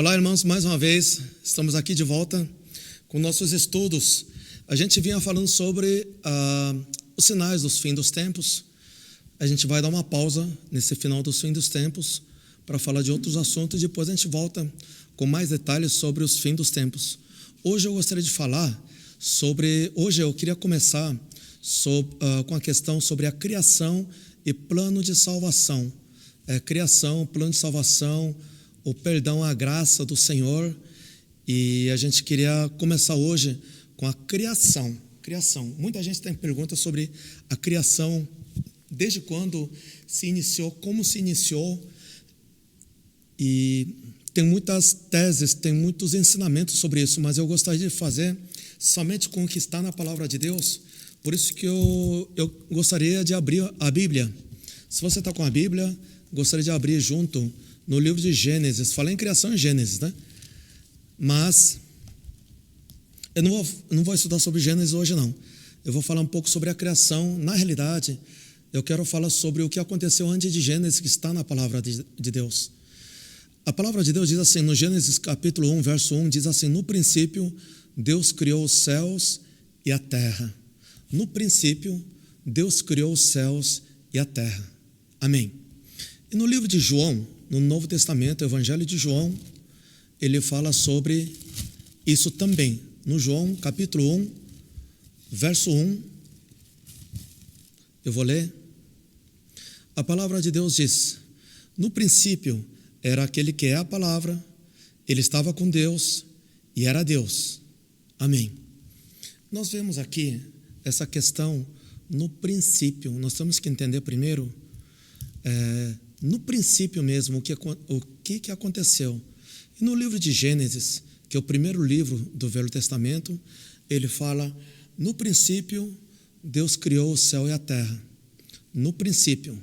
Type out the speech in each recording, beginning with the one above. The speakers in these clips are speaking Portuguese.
Olá, irmãos, mais uma vez estamos aqui de volta com nossos estudos. A gente vinha falando sobre os sinais dos fins dos tempos. A gente vai dar uma pausa nesse final dos fins dos tempos para falar de outros assuntos e depois a gente volta com mais detalhes sobre os fins dos tempos. Hoje eu gostaria de falar hoje eu queria começar com a questão sobre a criação e plano de salvação. Criação, plano de salvação, o perdão, a graça do Senhor. E a gente queria começar hoje com a criação. Muita gente tem perguntas sobre a criação, desde quando se iniciou, como se iniciou. E tem muitas teses, tem muitos ensinamentos sobre isso, mas eu gostaria de fazer somente com o que está na palavra de Deus. Por isso que eu gostaria de abrir a Bíblia. Se você está com a Bíblia, gostaria de abrir junto no livro de Gênesis. Falei em criação em Gênesis, né? Mas eu não vou estudar sobre Gênesis hoje, não. Eu vou falar um pouco sobre a criação. Na realidade, eu quero falar sobre o que aconteceu antes de Gênesis, que está na palavra de Deus. A palavra de Deus diz assim, no Gênesis capítulo 1, verso 1, diz assim: no princípio, Deus criou os céus e a terra. No princípio, Deus criou os céus e a terra. Amém. E no livro de João, no Novo Testamento, o Evangelho de João, ele fala sobre isso também. No João, capítulo 1, verso 1, eu vou ler. A palavra de Deus diz: no princípio era aquele que é a palavra, ele estava com Deus e era Deus. Amém. Nós vemos aqui essa questão no princípio. Nós temos que entender primeiro, no princípio mesmo, o que aconteceu. E no livro de Gênesis, que é o primeiro livro do Velho Testamento, ele fala: no princípio, Deus criou o céu e a terra. No princípio.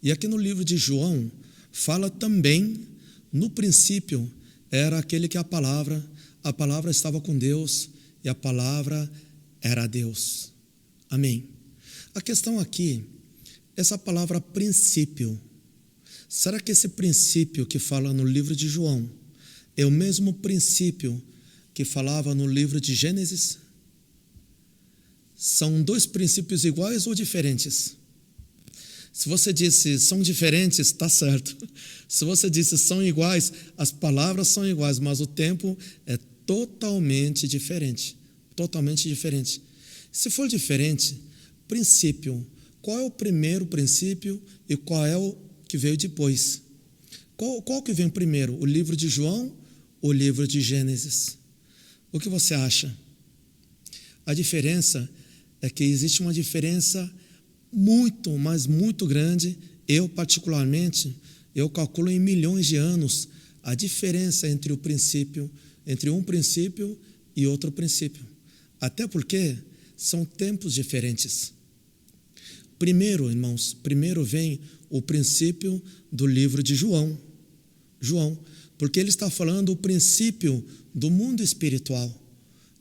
E aqui no livro de João, fala também, no princípio, era aquele que a palavra estava com Deus e a palavra era Deus. Amém. A questão aqui, essa palavra princípio, será que esse princípio que fala no livro de João é o mesmo princípio que falava no livro de Gênesis? São dois princípios iguais ou diferentes? Se você disse são diferentes, está certo. Se você disse são iguais, as palavras são iguais, mas o tempo é totalmente diferente. Totalmente diferente. Se for diferente, princípio, qual é o primeiro princípio e qual é o que veio depois? Qual que vem primeiro, o livro de João ou o livro de Gênesis? O que você acha? A diferença é que existe uma diferença muito, mas muito grande. Eu, particularmente, eu calculo em milhões de anos a diferença entre um princípio e outro princípio. Até porque são tempos diferentes. Primeiro, irmãos, vem o princípio do livro de João, porque ele está falando o princípio do mundo espiritual.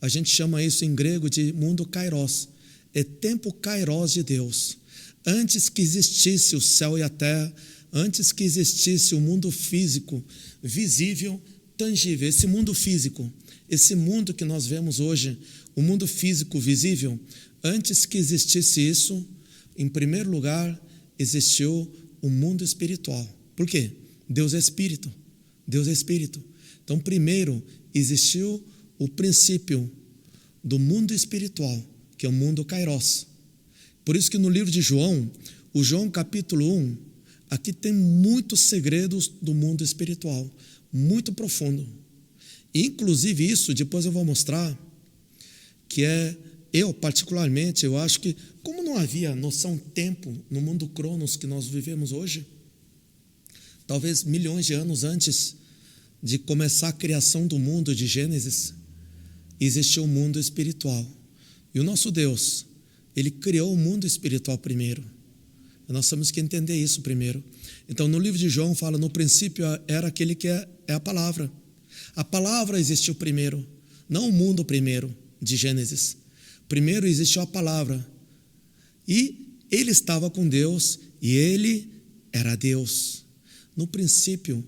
A gente chama isso em grego de mundo kairos. É tempo kairos de Deus. Antes que existisse o céu e a terra, antes que existisse o mundo físico, visível, tangível, esse mundo físico, esse mundo que nós vemos hoje, o mundo físico visível, antes que existisse isso, em primeiro lugar, existiu o mundo espiritual. Por quê? Deus é espírito. Deus é espírito. Então, primeiro, existiu o princípio do mundo espiritual, que é o mundo kairos. Por isso que no livro de João, o João capítulo 1, aqui tem muitos segredos do mundo espiritual, muito profundo. E, inclusive isso, depois eu vou mostrar, que eu particularmente, eu acho que, como não havia noção tempo no mundo cronos que nós vivemos hoje, talvez milhões de anos antes de começar a criação do mundo de Gênesis, existiu o mundo espiritual. E o nosso Deus, Ele criou o mundo espiritual primeiro. Nós temos que entender isso primeiro. Então, no livro de João fala, no princípio era aquele que é a palavra. A palavra existiu primeiro, não o mundo primeiro, de Gênesis. Primeiro existiu a palavra. E ele estava com Deus e ele era Deus. No princípio,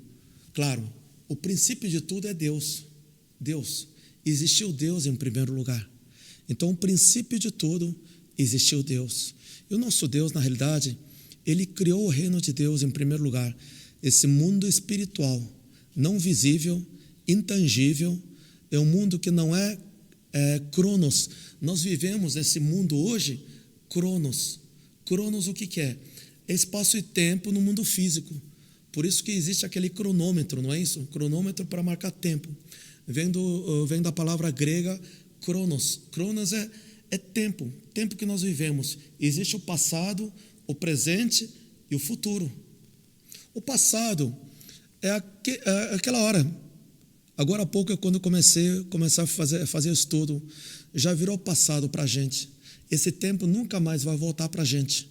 claro, O princípio de tudo é Deus. Deus. Existiu Deus em primeiro lugar. Então, o princípio de tudo, existiu Deus. E o nosso Deus, na realidade, Ele criou o reino de Deus em primeiro lugar. Esse mundo espiritual, não visível, intangível, é um mundo que não é cronos. Nós vivemos nesse mundo hoje, cronos. Cronos o que é? É espaço e tempo no mundo físico. Por isso que existe aquele cronômetro, não é isso? Cronômetro para marcar tempo. Vem da palavra grega cronos. Cronos é tempo, tempo que nós vivemos. Existe o passado, o presente e o futuro. O passado é aquela hora. Agora há pouco, quando eu começar a fazer estudo, já virou passado para a gente. Esse tempo nunca mais vai voltar para a gente.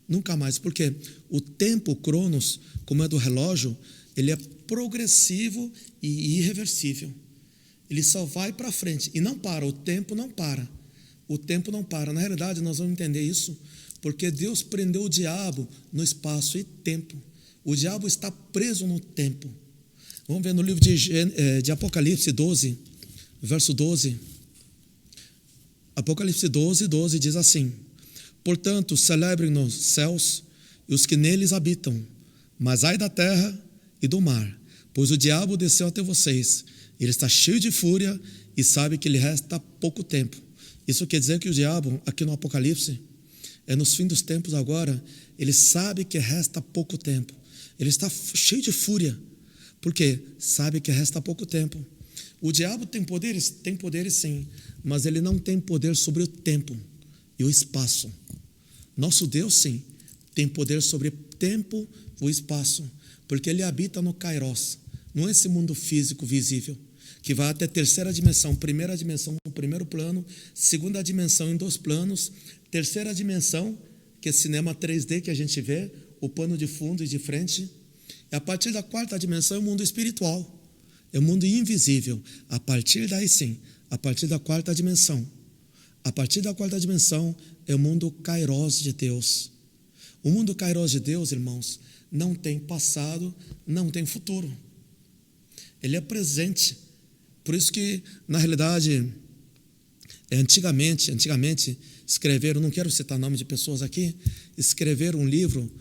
Nunca mais, porque o tempo, cronos, como é do relógio, ele é progressivo e irreversível. Ele só vai para frente e não para, o tempo não para. O tempo não para. Na realidade, nós vamos entender isso porque Deus prendeu o diabo no espaço e tempo. O diabo está preso no tempo. Vamos ver no livro de Apocalipse 12, verso 12. Apocalipse 12, 12 diz assim: portanto, celebrem nos céus e os que neles habitam, mas ai da terra e do mar, pois o diabo desceu até vocês. Ele está cheio de fúria e sabe que lhe resta pouco tempo. Isso quer dizer que o diabo, aqui no Apocalipse, nos fins dos tempos agora, ele sabe que resta pouco tempo. Ele está cheio de fúria, porque sabe que resta pouco tempo. O diabo tem poderes? Tem poderes sim, mas ele não tem poder sobre o tempo e o espaço. Nosso Deus sim, tem poder sobre o tempo e o espaço, porque ele habita no Kairos, não é esse mundo físico visível, que vai até terceira dimensão, primeira dimensão no primeiro plano, segunda dimensão em 2 planos, terceira dimensão, que é cinema 3D que a gente vê, o pano de fundo e de frente. E a partir da 4ª dimensão é o mundo espiritual, é o mundo invisível. A partir daí sim, a partir da 4ª dimensão. A partir da 4ª dimensão é o mundo Kairos de Deus. O mundo Kairos de Deus, irmãos, não tem passado, não tem futuro. Ele é presente. Por isso que, na realidade, antigamente escreveram, não quero citar nome de pessoas aqui, escreveram um livro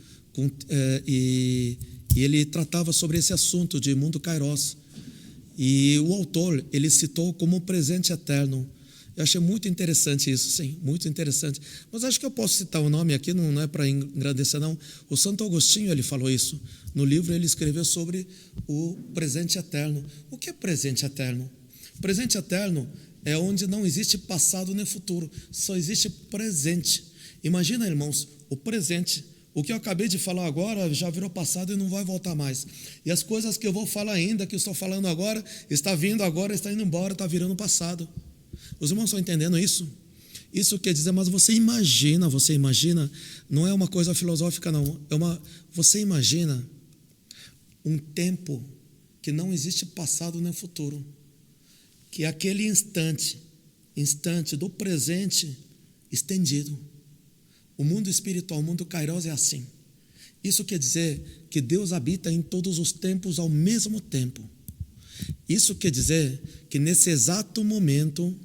e ele tratava sobre esse assunto de mundo Kairos. E o autor, ele citou como presente eterno. Eu achei muito interessante isso, sim, muito interessante. Mas acho que eu posso citar o nome aqui, não é para engrandecer, não. O Santo Agostinho, ele falou isso. No livro, ele escreveu sobre o presente eterno. O que é presente eterno? Presente eterno é onde não existe passado nem futuro, só existe presente. Imagina, irmãos, o presente. O que eu acabei de falar agora já virou passado e não vai voltar mais. E as coisas que eu vou falar ainda, que eu estou falando agora, está vindo agora, está indo embora, está virando passado. Os irmãos estão entendendo isso? Isso quer dizer, mas você imagina, não é uma coisa filosófica não, você imagina um tempo que não existe passado nem futuro, que é aquele instante do presente estendido. O mundo espiritual, o mundo Kairos é assim. Isso quer dizer que Deus habita em todos os tempos ao mesmo tempo. Isso quer dizer que nesse exato momento,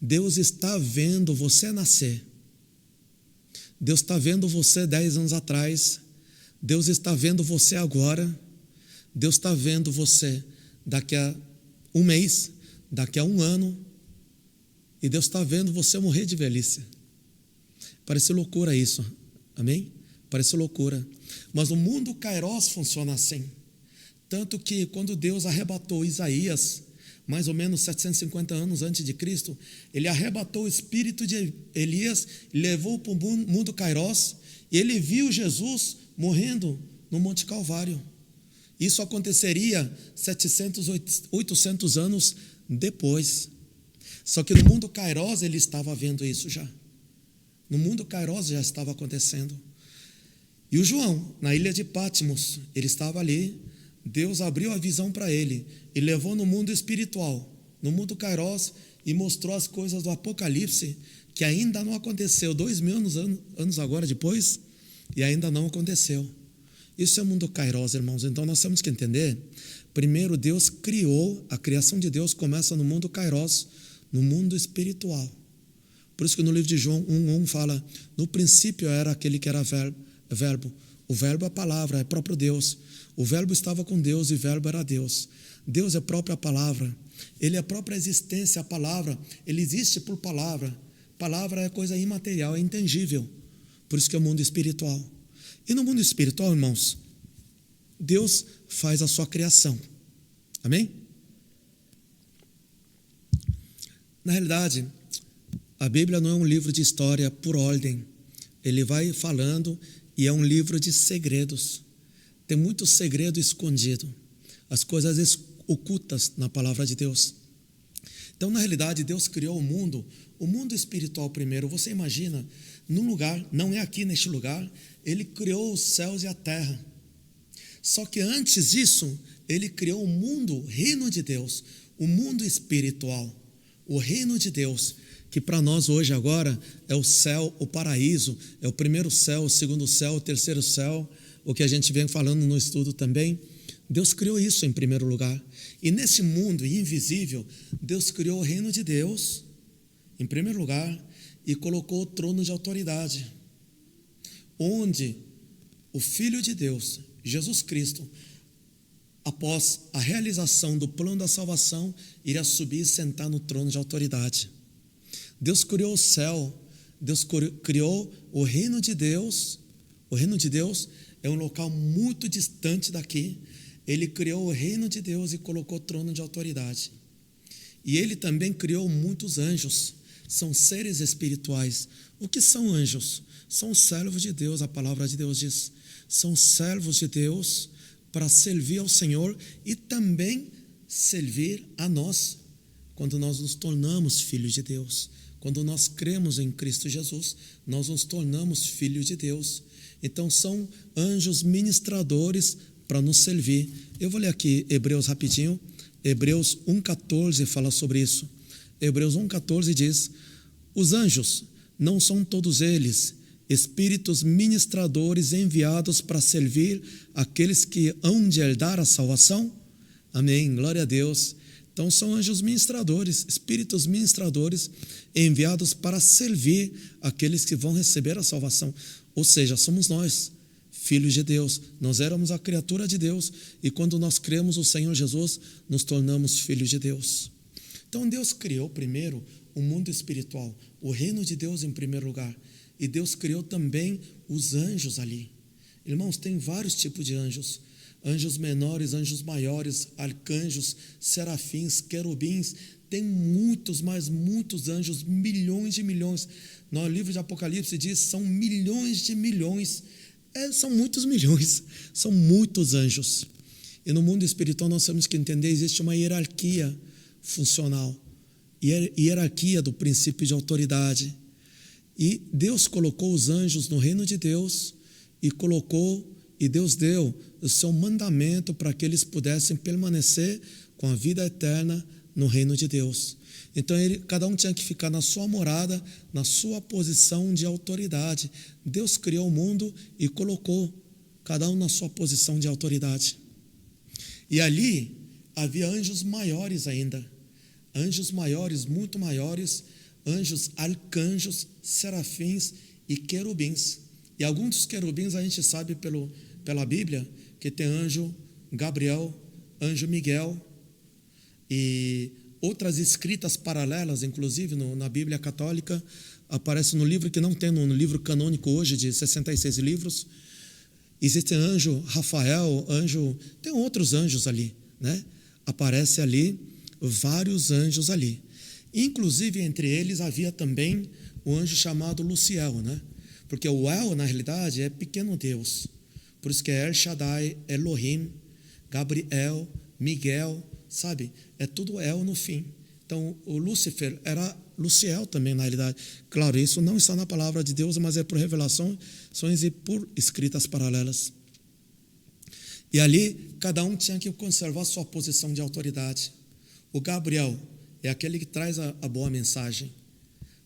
Deus está vendo você nascer. Deus está vendo você 10 anos atrás. Deus está vendo você agora. Deus está vendo você daqui a um mês, daqui a um ano. E Deus está vendo você morrer de velhice. Parece loucura isso, amém? Parece loucura. Mas o mundo Kairos funciona assim. Tanto que quando Deus arrebatou Isaías, mais ou menos 750 anos antes de Cristo, ele arrebatou o espírito de Elias, levou para o mundo Kairos, e ele viu Jesus morrendo no Monte Calvário. Isso aconteceria 700, 800 anos depois. Só que no mundo Kairos ele estava vendo isso já. No mundo Kairos já estava acontecendo. E o João, na ilha de Patmos, ele estava ali, Deus abriu a visão para ele e levou no mundo espiritual, no mundo Kairos, e mostrou as coisas do Apocalipse, que ainda não aconteceu, 2000 anos agora depois, e ainda não aconteceu. Isso é o mundo Kairos, irmãos. Então nós temos que entender, Primeiro, Deus criou, a criação de Deus começa no mundo kairos, no mundo espiritual. Por isso que no livro de João 1:1 fala, no princípio era aquele que era verbo. O verbo é a palavra, é próprio Deus. O verbo estava com Deus e o verbo era Deus. Deus é a própria palavra. Ele é a própria existência, a palavra. Ele existe por palavra. Palavra é coisa imaterial, é intangível. Por isso que é o mundo espiritual. E no mundo espiritual, irmãos, Deus faz a sua criação. Amém? Na realidade, a Bíblia não é um livro de história por ordem. Ele vai falando e é um livro de segredos. Tem muito segredo escondido. As coisas ocultas na palavra de Deus. Então, na realidade, Deus criou o mundo espiritual primeiro. Você imagina, num lugar, não é aqui neste lugar, Ele criou os céus e a terra. Só que antes disso, Ele criou o mundo, o reino de Deus, o mundo espiritual, o reino de Deus, que para nós hoje agora é o céu, o paraíso, é o primeiro céu, o segundo céu, o terceiro céu, o que a gente vem falando no estudo também. Deus criou isso em primeiro lugar. E nesse mundo invisível, Deus criou o reino de Deus, em primeiro lugar, e colocou o trono de autoridade, onde o Filho de Deus, Jesus Cristo, após a realização do plano da salvação, iria subir e sentar no trono de autoridade. Deus criou o céu, Deus criou o reino de Deus. O reino de Deus é um local muito distante daqui. Ele criou o reino de Deus e colocou o trono de autoridade. E Ele também criou muitos anjos. São seres espirituais. O que são anjos? São servos de Deus, a palavra de Deus diz. São servos de Deus para servir ao Senhor e também servir a nós, quando nós nos tornamos filhos de Deus. Quando nós cremos em Cristo Jesus, nós nos tornamos filhos de Deus. Então são anjos ministradores para nos servir. Eu vou ler aqui Hebreus rapidinho. Hebreus 1,14 fala sobre isso. Hebreus 1,14 diz: os anjos não são todos eles espíritos ministradores enviados para servir aqueles que hão de herdar a salvação? Amém, glória a Deus. Então são anjos ministradores, espíritos ministradores enviados para servir aqueles que vão receber a salvação. Ou seja, somos nós, filhos de Deus. Nós éramos a criatura de Deus e quando nós cremos no Senhor Jesus, nos tornamos filhos de Deus. Então Deus criou primeiro o mundo espiritual, o reino de Deus em primeiro lugar. E Deus criou também os anjos ali. Irmãos, tem vários tipos de anjos. Anjos menores, anjos maiores, arcanjos, serafins, querubins. Tem muitos, mas muitos anjos, milhões de milhões. No livro de Apocalipse diz, são milhões de milhões. São muitos milhões, são muitos anjos. E no mundo espiritual nós temos que entender, existe uma hierarquia funcional. Hierarquia do princípio de autoridade. E Deus colocou os anjos no reino de Deus e Deus deu o seu mandamento para que eles pudessem permanecer com a vida eterna no reino de Deus. Então cada um tinha que ficar na sua morada, na sua posição de autoridade. Deus criou o mundo e colocou cada um na sua posição de autoridade. E ali havia anjos maiores ainda, anjos maiores, muito maiores, anjos, arcanjos, serafins e querubins. E alguns dos querubins a gente sabe pela Bíblia que tem anjo Gabriel, anjo Miguel e outras escritas paralelas, inclusive na Bíblia católica, aparece no livro que não tem no livro canônico hoje de 66 livros. Existe anjo Rafael, tem outros anjos ali, né? Aparece ali vários anjos ali. Inclusive, entre eles havia também o anjo chamado Luciel, né? Porque o El, na realidade, é pequeno Deus. Por isso que é El Shaddai, Elohim, Gabriel, Miguel, sabe? É tudo El no fim. Então, o Lúcifer era Luciel também, na realidade. Claro, isso não está na palavra de Deus, mas é por revelações e por escritas paralelas. E ali, cada um tinha que conservar sua posição de autoridade. O Gabriel é aquele que traz a boa mensagem,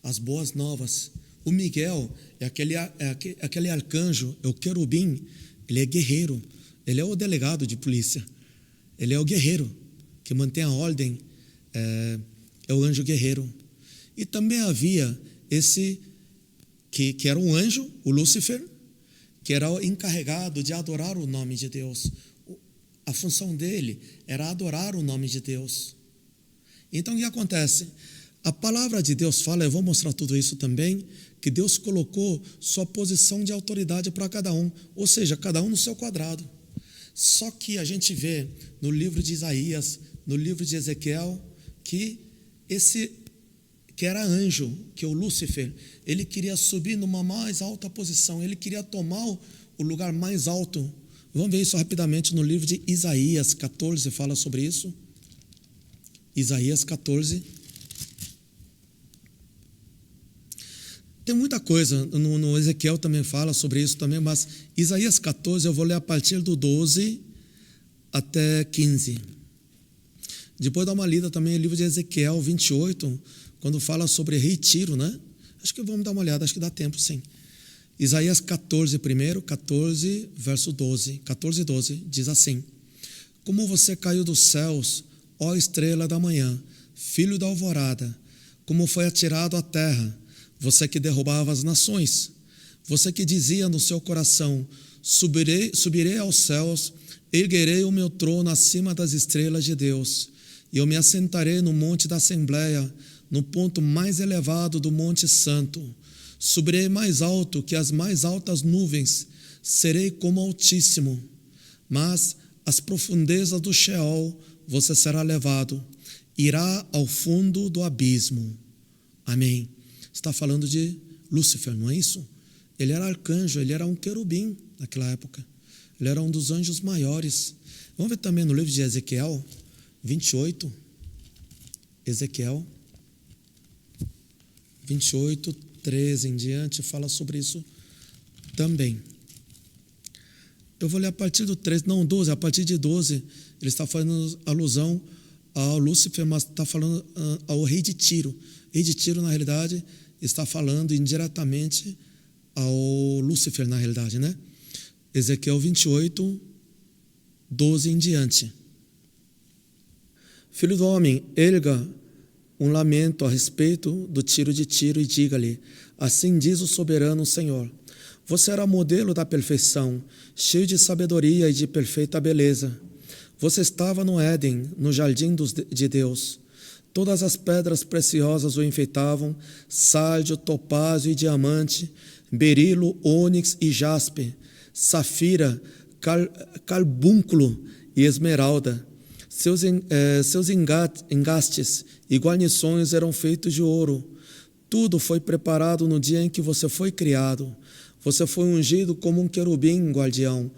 as boas novas. O Miguel é aquele arcanjo, é o querubim, ele é guerreiro, ele é o delegado de polícia. Ele é o guerreiro que mantém a ordem, é o anjo guerreiro. E também havia esse que era um anjo, o Lúcifer, que era o encarregado de adorar o nome de Deus. A função dele era adorar o nome de Deus. Então o que acontece? A palavra de Deus fala, eu vou mostrar tudo isso também, que Deus colocou sua posição de autoridade para cada um, ou seja, cada um no seu quadrado. Só que a gente vê no livro de Isaías, no livro de Ezequiel, que esse que era anjo, que é o Lúcifer, ele queria subir numa mais alta posição, ele queria tomar o lugar mais alto. Vamos ver isso rapidamente no livro de Isaías 14, fala sobre isso. Isaías 14. Tem muita coisa, no Ezequiel também fala sobre isso também, mas Isaías 14 eu vou ler a partir do 12 até 15. Depois dá uma lida também no livro de Ezequiel 28, quando fala sobre rei Tiro, né? Acho que vamos dar uma olhada, acho que dá tempo, sim. Isaías 14 primeiro, 14, verso 12. 14 e 12, diz assim: Como você caiu dos céus, ó estrela da manhã, filho da alvorada, como foi atirado à terra, você que derrubava as nações, você que dizia no seu coração: subirei aos céus, erguerei o meu trono acima das estrelas de Deus, e eu me assentarei no monte da Assembleia, no ponto mais elevado do Monte Santo. Subirei mais alto que as mais altas nuvens, serei como Altíssimo. Mas às profundezas do Sheol você será levado, irá ao fundo do abismo. Amém. Está falando de Lúcifer, não é isso? Ele era arcanjo, ele era um querubim naquela época. Ele era um dos anjos maiores. Vamos ver também no livro de Ezequiel 28. Ezequiel 28, 13 em diante, fala sobre isso também. Eu vou ler a partir do 13, não, 12, a partir de 12, ele está fazendo alusão ao Lúcifer, mas está falando ao rei de Tiro. Rei de Tiro, na realidade, está falando indiretamente ao Lúcifer, na realidade, né? Ezequiel 28, 12 em diante. Filho do homem, erga um lamento a respeito do tiro de Tiro e diga-lhe: assim diz o soberano Senhor, você era modelo da perfeição, cheio de sabedoria e de perfeita beleza. Você estava no Éden, no jardim de Deus. Todas as pedras preciosas o enfeitavam, sárdio, topázio e diamante, berilo, ônix e jaspe, safira, carbúnculo e esmeralda. Seus engastes e guarnições eram feitos de ouro. Tudo foi preparado no dia em que você foi criado. Você foi ungido como um querubim guardião,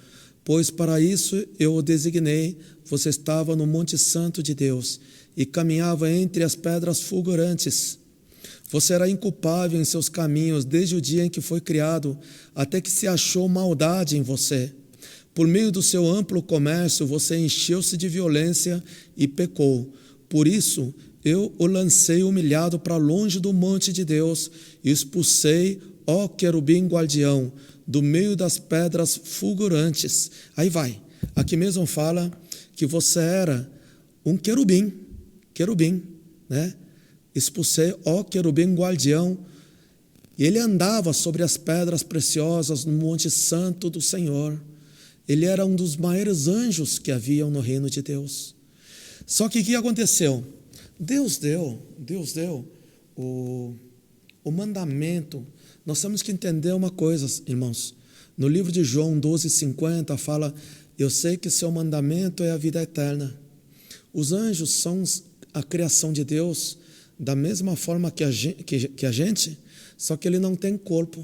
pois para isso eu o designei. Você estava no Monte Santo de Deus e caminhava entre as pedras fulgurantes. Você era inculpável em seus caminhos desde o dia em que foi criado, até que se achou maldade em você. Por meio do seu amplo comércio, você encheu-se de violência e pecou. Por isso, eu o lancei humilhado para longe do monte de Deus e expulsei, ó querubim guardião, do meio das pedras fulgurantes. Aí vai. Aqui mesmo fala que você era um querubim, né? Expulsei, ó querubim guardião. E ele andava sobre as pedras preciosas no monte santo do Senhor. Ele era um dos maiores anjos que haviam no reino de Deus. Só que o que aconteceu? Deus deu o mandamento. Nós temos que entender uma coisa, irmãos. No livro de João 12:50 fala: eu sei que seu mandamento é a vida eterna. Os anjos são a criação de Deus da mesma forma que a gente, só que ele não tem corpo,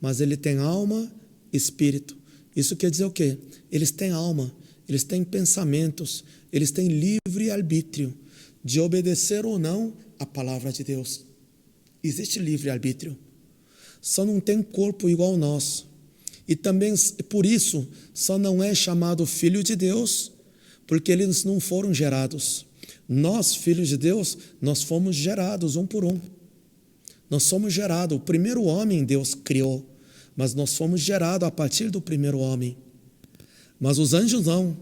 mas ele tem alma e espírito. Isso quer dizer o quê? Eles têm alma, eles têm pensamentos, eles têm livre arbítrio de obedecer ou não a palavra de Deus. Existe livre arbítrio. Só não tem corpo igual ao nosso. E também, por isso, só não é chamado filho de Deus, porque eles não foram gerados. Nós, filhos de Deus, nós fomos gerados um por um. Nós somos gerados. O primeiro homem Deus criou, mas nós fomos gerados a partir do primeiro homem. Mas os anjos não.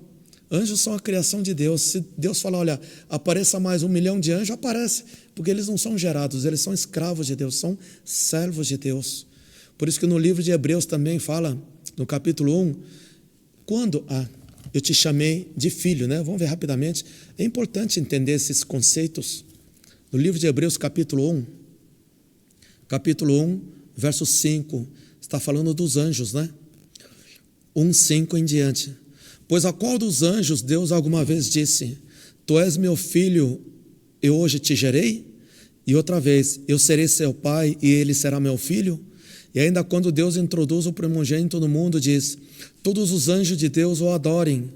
Anjos são a criação de Deus. Se Deus falar, olha, apareça mais 1 milhão de anjos, aparece, porque eles não são gerados, eles são escravos de Deus, são servos de Deus. Por isso que no livro de Hebreus também fala, no capítulo 1, quando eu te chamei de filho, né? Vamos ver rapidamente. É importante entender esses conceitos. No livro de Hebreus, capítulo 1, verso 5, está falando dos anjos, né? 1:5 em diante. Pois a qual dos anjos Deus alguma vez disse, tu és meu filho, eu hoje te gerei? E outra vez, eu serei seu pai e ele será meu filho? E ainda quando Deus introduz o primogênito no mundo, diz, todos os anjos de Deus o adorem.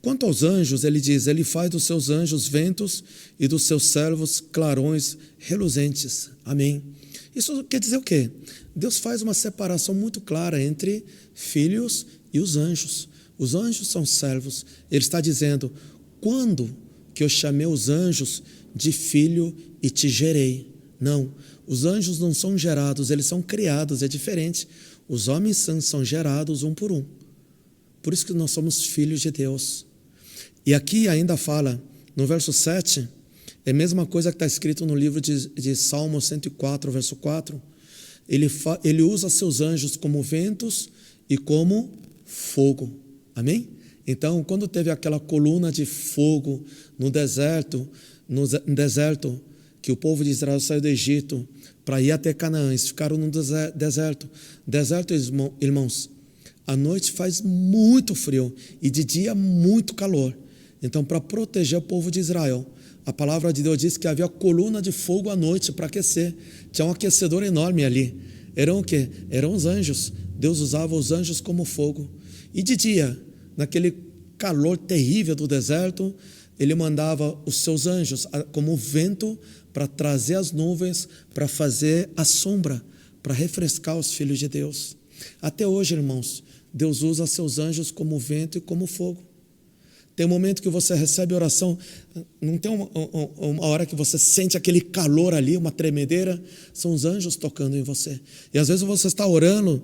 Quanto aos anjos, ele diz, ele faz dos seus anjos ventos e dos seus servos clarões reluzentes. Amém. Isso quer dizer o quê? Deus faz uma separação muito clara entre filhos e os anjos. Os anjos são servos. Ele está dizendo, quando que eu chamei os anjos de filho e te gerei? Não, os anjos não são gerados, eles são criados, é diferente. Os homens são gerados um por um. Por isso que nós somos filhos de Deus. E aqui ainda fala, no verso 7, é a mesma coisa que está escrito no livro de Salmo 104, verso 4. Ele usa seus anjos como ventos e como fogo. Amém? Então, quando teve aquela coluna de fogo no deserto, que o povo de Israel saiu do Egito para ir até Canaã, eles ficaram no deserto. Deserto, irmãos, à noite faz muito frio e de dia muito calor. Então, para proteger o povo de Israel, a palavra de Deus diz que havia coluna de fogo à noite para aquecer. Tinha um aquecedor enorme ali. Eram o quê? Eram os anjos. Deus usava os anjos como fogo. E de dia, naquele calor terrível do deserto, ele mandava os seus anjos como vento para trazer as nuvens, para fazer a sombra, para refrescar os filhos de Deus. Até hoje, irmãos, Deus usa seus anjos como vento e como fogo. Tem um momento que você recebe oração, não tem uma hora que você sente aquele calor ali, uma tremedeira, são os anjos tocando em você. E às vezes você está orando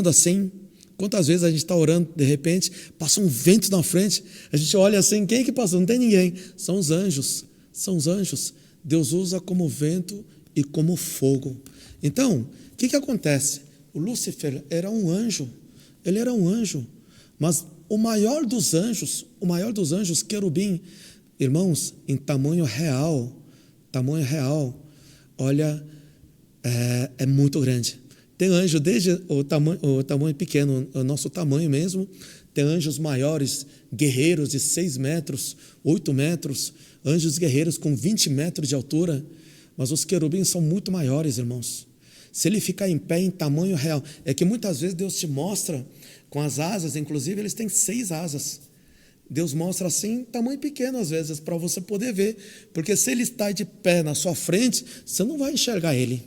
assim, quantas vezes a gente está orando, de repente, passa um vento na frente, a gente olha assim, quem é que passou? Não tem ninguém. São os anjos. Deus usa como vento e como fogo. Então, o que acontece? O Lúcifer era um anjo, ele era um anjo, mas o maior dos anjos, querubim, irmãos, em tamanho real, olha, é muito grande. Tem anjo desde o tamanho pequeno, o nosso tamanho mesmo, tem anjos maiores, guerreiros de 6 metros, 8 metros, anjos guerreiros com 20 metros de altura, mas os querubins são muito maiores, irmãos. Se ele ficar em pé em tamanho real, é que muitas vezes Deus te mostra com as asas, inclusive eles têm 6 asas. Deus mostra assim, tamanho pequeno às vezes, para você poder ver, porque se ele está de pé na sua frente, você não vai enxergar ele,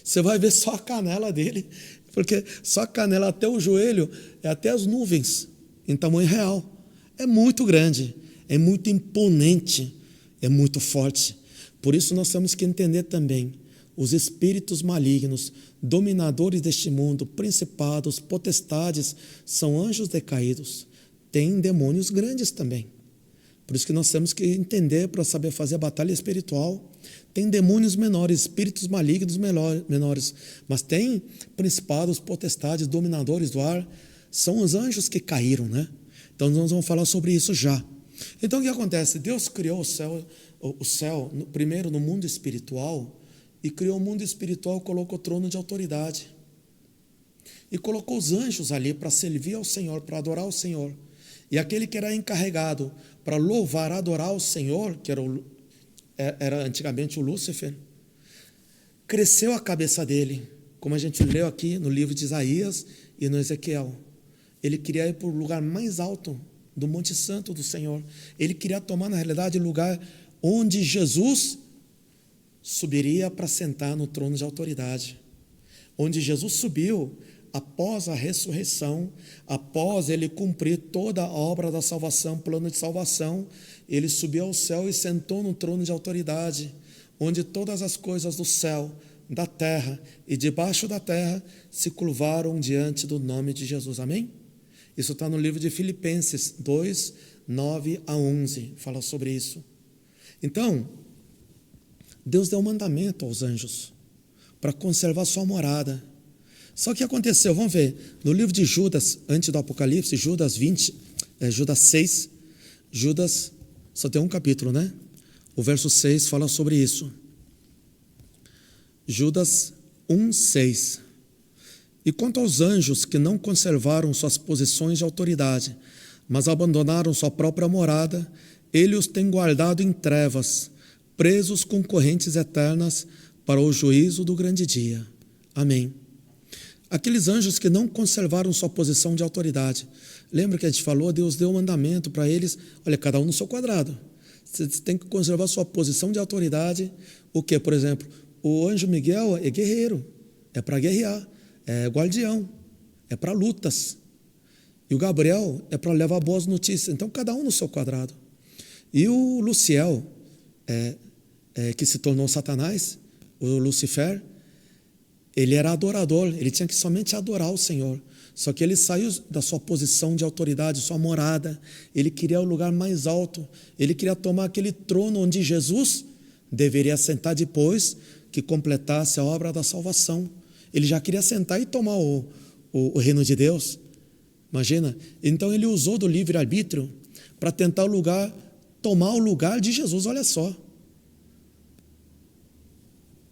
você vai ver só a canela dele, porque só a canela até o joelho, é até as nuvens, em tamanho real. É muito grande, é muito imponente, é muito forte. Por isso nós temos que entender também, os espíritos malignos, dominadores deste mundo, principados, potestades, são anjos decaídos. Tem demônios grandes também. Por isso que nós temos que entender para saber fazer a batalha espiritual. Tem demônios menores, espíritos malignos menores, mas tem principados, potestades, dominadores do ar. São os anjos que caíram, né? Então nós vamos falar sobre isso já. Então o que acontece? Deus criou o céu primeiro no mundo espiritual, e criou o mundo espiritual, colocou o trono de autoridade. E colocou os anjos ali para servir ao Senhor, para adorar o Senhor. E aquele que era encarregado para louvar, adorar o Senhor, que era antigamente o Lúcifer, cresceu a cabeça dele, como a gente leu aqui no livro de Isaías e no Ezequiel. Ele queria ir para o lugar mais alto do Monte Santo do Senhor. Ele queria tomar, na realidade, o lugar onde Jesus subiria para sentar no trono de autoridade, onde Jesus subiu após a ressurreição, após ele cumprir toda a obra da salvação, plano de salvação, ele subiu ao céu e sentou no trono de autoridade, onde todas as coisas do céu, da terra e debaixo da terra se curvaram diante do nome de Jesus. Amém? Isso está no livro de Filipenses 2, 9 a 11, fala sobre isso. Então, Deus deu um mandamento aos anjos para conservar sua morada. Só que aconteceu, vamos ver, no livro de Judas, antes do Apocalipse, Judas 6, Judas só tem um capítulo, né? O verso 6 fala sobre isso. Judas 1:6. E quanto aos anjos que não conservaram suas posições de autoridade, mas abandonaram sua própria morada, ele os tem guardado em trevas, presos com correntes eternas para o juízo do grande dia. Amém. Aqueles anjos que não conservaram sua posição de autoridade. Lembra que a gente falou? Deus deu um mandamento para eles. Olha, cada um no seu quadrado. Você tem que conservar sua posição de autoridade. O que, por exemplo? O anjo Miguel é guerreiro. É para guerrear. É guardião. É para lutas. E o Gabriel é para levar boas notícias. Então, cada um no seu quadrado. E o Luciel, que se tornou Satanás, o Lucifer, ele era adorador, ele tinha que somente adorar o Senhor. Só que ele saiu da sua posição de autoridade, sua morada. Ele queria o lugar mais alto. Ele queria tomar aquele trono onde Jesus deveria sentar depois que completasse a obra da salvação. Ele já queria sentar e tomar o reino de Deus. Imagina. Então ele usou do livre-arbítrio para tentar tomar o lugar de Jesus, olha só.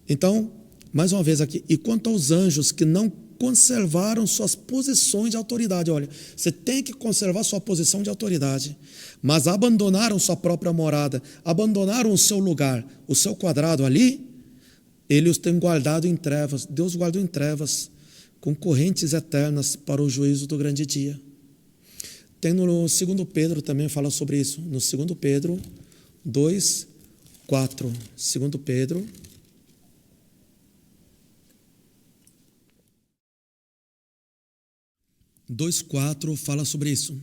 Então, mais uma vez aqui, e quanto aos anjos que não conservaram suas posições de autoridade, olha, você tem que conservar sua posição de autoridade, mas abandonaram sua própria morada, abandonaram o seu lugar, o seu quadrado ali, ele os tem guardado em trevas, Deus guardou em trevas, com correntes eternas para o juízo do grande dia. Tem no 2 Pedro também fala sobre isso, no 2 Pedro 2:4, 2 Pedro 2:4 fala sobre isso.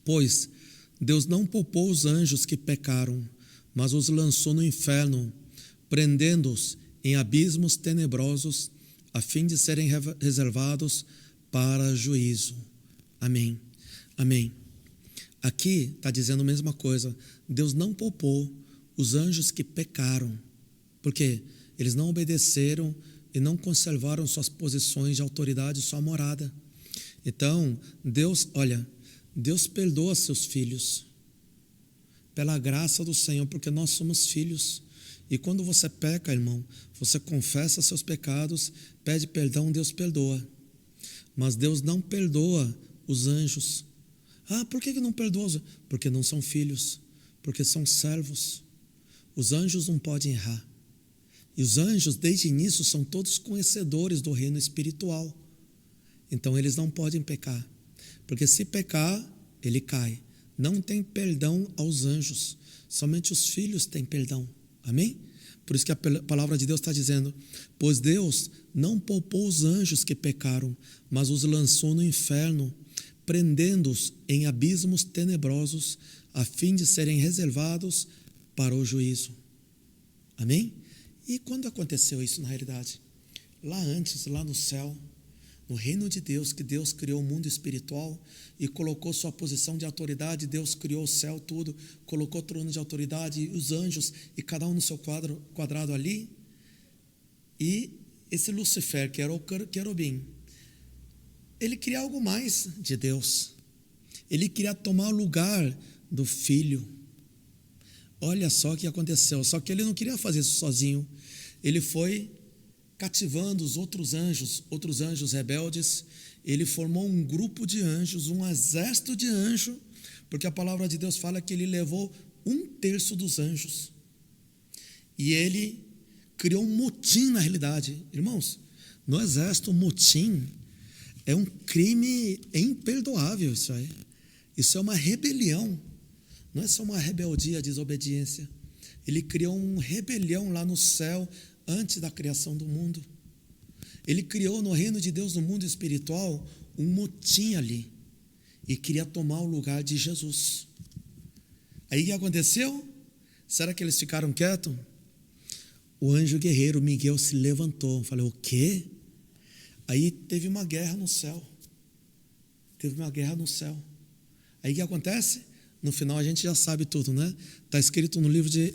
Pois Deus não poupou os anjos que pecaram, mas os lançou no inferno, prendendo-os em abismos tenebrosos, a fim de serem reservados para juízo. Amém. Amém. Aqui está dizendo a mesma coisa. Deus não poupou os anjos que pecaram. Por quê? Eles não obedeceram e não conservaram suas posições de autoridade, sua morada. Então, Deus perdoa seus filhos pela graça do Senhor, porque nós somos filhos. E quando você peca, irmão, você confessa seus pecados, pede perdão, Deus perdoa. Mas Deus não perdoa os anjos. Por que não perdoa? Porque não são filhos, porque são servos. Os anjos não podem errar. E os anjos, desde o início, são todos conhecedores do reino espiritual. Então, eles não podem pecar. Porque se pecar, ele cai. Não tem perdão aos anjos. Somente os filhos têm perdão. Amém? Por isso que a palavra de Deus está dizendo: pois Deus não poupou os anjos que pecaram, mas os lançou no inferno, prendendo-os em abismos tenebrosos, a fim de serem reservados para o juízo. Amém? E quando aconteceu isso na realidade? Lá antes, lá no céu, no reino de Deus, que Deus criou o mundo espiritual e colocou sua posição de autoridade. Deus criou o céu, tudo, colocou o trono de autoridade, os anjos, e cada um no seu quadrado ali. E esse Lucifer, que era o querubim, ele queria algo mais de Deus. Ele queria tomar o lugar do Filho. Olha só o que aconteceu. Só que ele não queria fazer isso sozinho. Ele foi cativando os outros anjos rebeldes. Ele formou um grupo de anjos, um exército de anjos, porque a palavra de Deus fala que ele levou 1/3 dos anjos. E ele criou um motim na realidade. Irmãos, no exército, um motim é um crime imperdoável isso aí. Isso é uma rebelião. Não é só uma rebeldia, desobediência. Ele criou uma rebelião lá no céu antes da criação do mundo. Ele criou no reino de Deus, no mundo espiritual, um motim ali. E queria tomar o lugar de Jesus. Aí o que aconteceu? Será que eles ficaram quietos? O anjo guerreiro Miguel se levantou. Eu falei, o quê? Aí teve uma guerra no céu. Aí o que acontece? no final a gente já sabe tudo, né? Está escrito no livro de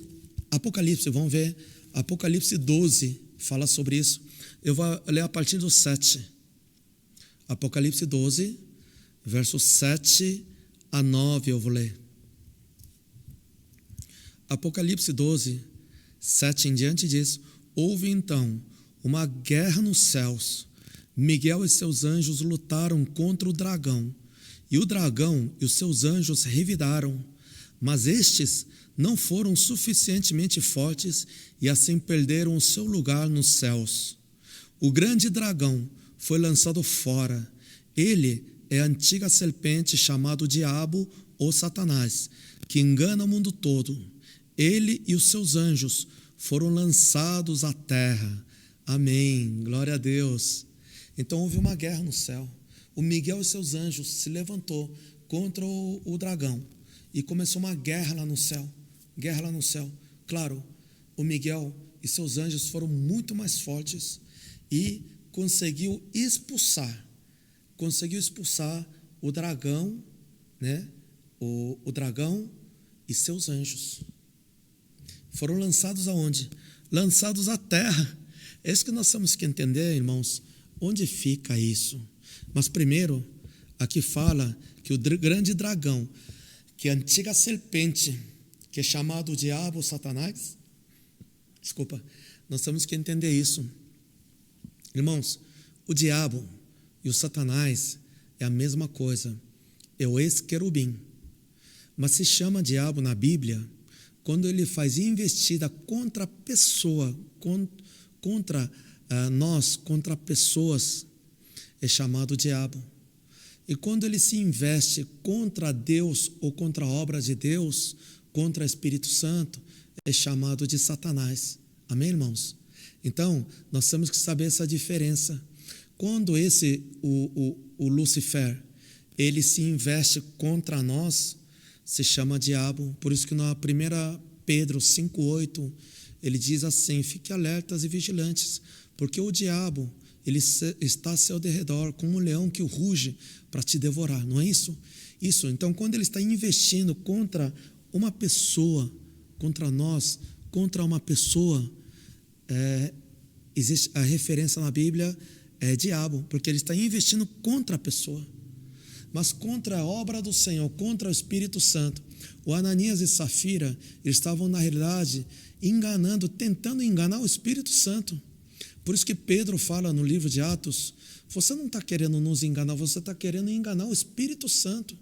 Apocalipse, vamos ver, Apocalipse 12 fala sobre isso. Eu vou ler a partir do 7. Apocalipse 12, versos 7 a 9 eu vou ler. Apocalipse 12, 7 em diante diz: houve então uma guerra nos céus. Miguel e seus anjos lutaram contra o dragão, e o dragão e os seus anjos revidaram, mas estes não foram suficientemente fortes e assim perderam o seu lugar nos céus. O grande dragão foi lançado fora. Ele é a antiga serpente chamado Diabo ou Satanás, que engana o mundo todo. Ele e os seus anjos foram lançados à terra. Amém. Glória a Deus. Então houve uma guerra no céu. O Miguel e seus anjos se levantou contra o dragão e começou uma guerra lá no céu. Guerra lá no céu. Claro, o Miguel e seus anjos foram muito mais fortes e conseguiu expulsar o dragão, né? O dragão e seus anjos. Foram lançados aonde? Lançados à terra. É isso que nós temos que entender, irmãos. Onde fica isso? Mas primeiro, aqui fala que o grande dragão, que é a antiga serpente, que é chamado Diabo, Satanás, nós temos que entender isso. Irmãos, o diabo e o Satanás é a mesma coisa, é o ex-querubim. Mas se chama diabo na Bíblia quando ele faz investida contra a pessoa, contra nós, contra pessoas, é chamado diabo. E quando ele se investe contra Deus ou contra a obra de Deus, contra o Espírito Santo, é chamado de Satanás. Amém, irmãos? Então, nós temos que saber essa diferença. Quando o Lúcifer, ele se investe contra nós, se chama diabo. Por isso que na 1 Pedro 5,8, ele diz assim: fique alertas e vigilantes, porque o diabo, ele está ao seu derredor, como um leão que ruge para te devorar, não é isso? Isso, então, quando ele está investindo contra uma pessoa, contra nós, contra uma pessoa, existe a referência na Bíblia, é diabo, porque ele está investindo contra a pessoa. Mas contra a obra do Senhor, contra o Espírito Santo. O Ananias e Safira, eles estavam, na realidade, tentando enganar o Espírito Santo. Por isso que Pedro fala no livro de Atos: você não está querendo nos enganar, você está querendo enganar o Espírito Santo.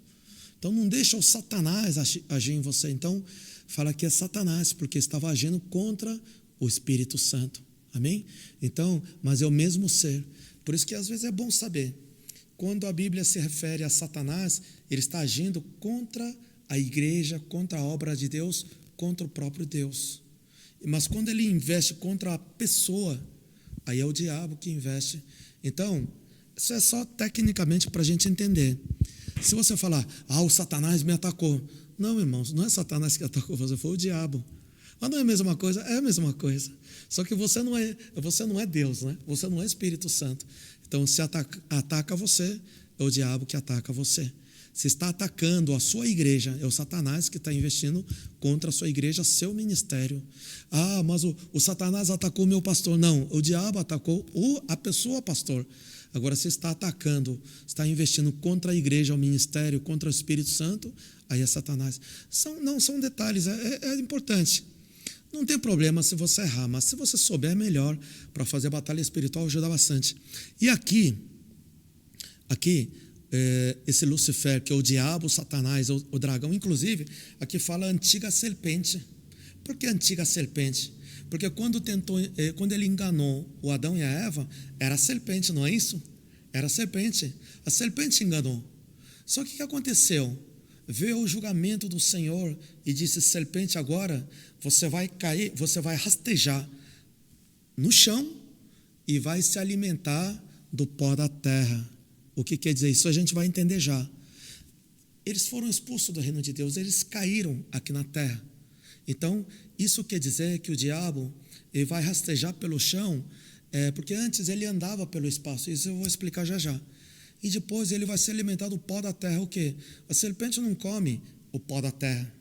Então não deixa o Satanás agir em você. Então fala que é Satanás, porque estava agindo contra o Espírito Santo. Amém? Então, mas é o mesmo ser. Por isso que às vezes é bom saber, quando a Bíblia se refere a Satanás, ele está agindo contra a igreja, contra a obra de Deus, contra o próprio Deus. Mas quando ele investe contra a pessoa, aí é o diabo que investe. Então, isso é só tecnicamente para a gente entender. Se você falar: o Satanás me atacou. Não, irmãos, não é Satanás que atacou você, foi o diabo. Mas não é a mesma coisa? É a mesma coisa. Só que você não é Deus, né? Você não é Espírito Santo. Então, se ataca você, é o diabo que ataca você. Se está atacando a sua igreja, é o Satanás que está investindo contra a sua igreja, seu ministério. Mas o Satanás atacou o meu pastor. Não, o diabo atacou a pessoa pastor. Agora, se está atacando, está investindo contra a igreja, o ministério, contra o Espírito Santo, aí é Satanás. São detalhes, é importante. Não tem problema se você errar, mas se você souber, é melhor para fazer a batalha espiritual, ajuda bastante. E aqui esse Lúcifer, que é o diabo, o Satanás, o dragão, inclusive, aqui fala antiga serpente. Por que antiga serpente? Porque quando ele enganou o Adão e a Eva, era a serpente, não é isso? Era a serpente. A serpente enganou. Só que o que aconteceu? Veio o julgamento do Senhor e disse: serpente, agora você vai cair, você vai rastejar no chão e vai se alimentar do pó da terra. O que quer dizer? Isso a gente vai entender já. Eles foram expulsos do reino de Deus, eles caíram aqui na terra. Então, isso quer dizer que o diabo ele vai rastejar pelo chão, porque antes ele andava pelo espaço, isso eu vou explicar já já. E depois ele vai se alimentar do pó da terra, o quê? A serpente não come o pó da terra.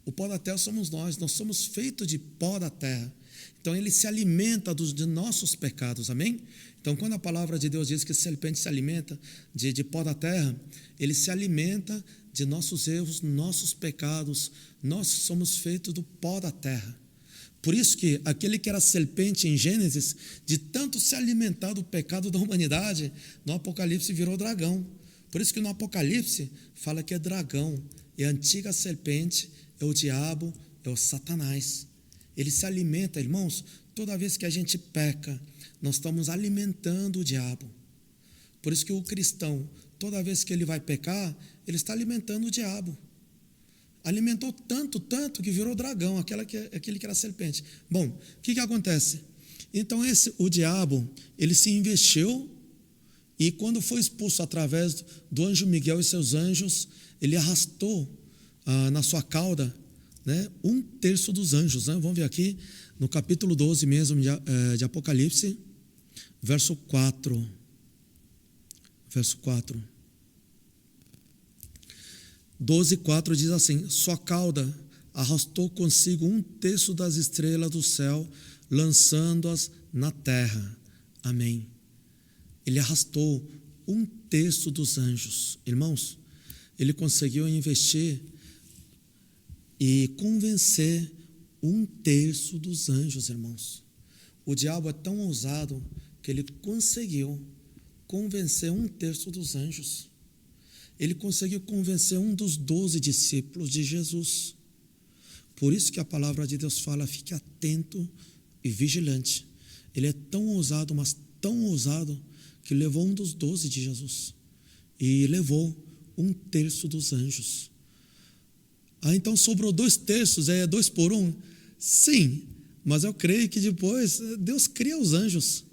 O pó da terra somos nós somos feitos de pó da terra. Então, ele se alimenta de nossos pecados, amém? Então, quando a palavra de Deus diz que a serpente se alimenta de pó da terra, ele se alimenta de nossos erros, nossos pecados. Nós somos feitos do pó da terra. Por isso que aquele que era serpente em Gênesis, de tanto se alimentar do pecado da humanidade, no Apocalipse virou dragão. Por isso que no Apocalipse fala que é dragão, é a antiga serpente, é o diabo, é o Satanás. Ele se alimenta, irmãos, toda vez que a gente peca, nós estamos alimentando o diabo. Por isso que o cristão, toda vez que ele vai pecar, ele está alimentando o diabo. Alimentou tanto que virou dragão, aquele que era serpente. Bom, o que acontece? Então o diabo, ele se investiu e quando foi expulso através do anjo Miguel e seus anjos, ele arrastou na sua cauda, né, 1/3 dos anjos, né? Vamos ver aqui no capítulo 12 mesmo de Apocalipse, verso 4. Verso 4. 12:4 diz assim: sua cauda arrastou consigo 1/3 das estrelas do céu, lançando-as na terra. Amém. Ele arrastou 1/3 dos anjos. Irmãos, ele conseguiu investir e convencer 1/3 dos anjos, irmãos. O diabo é tão ousado que ele conseguiu convencer 1/3 dos anjos. Ele conseguiu convencer um dos 12 discípulos de Jesus. Por isso que a palavra de Deus fala, fique atento e vigilante. Ele é tão ousado, mas tão ousado, que levou um dos 12 de Jesus. E levou 1/3 dos anjos. Então sobrou 2/3, 2 por 1? Sim, mas eu creio que depois Deus cria os anjos.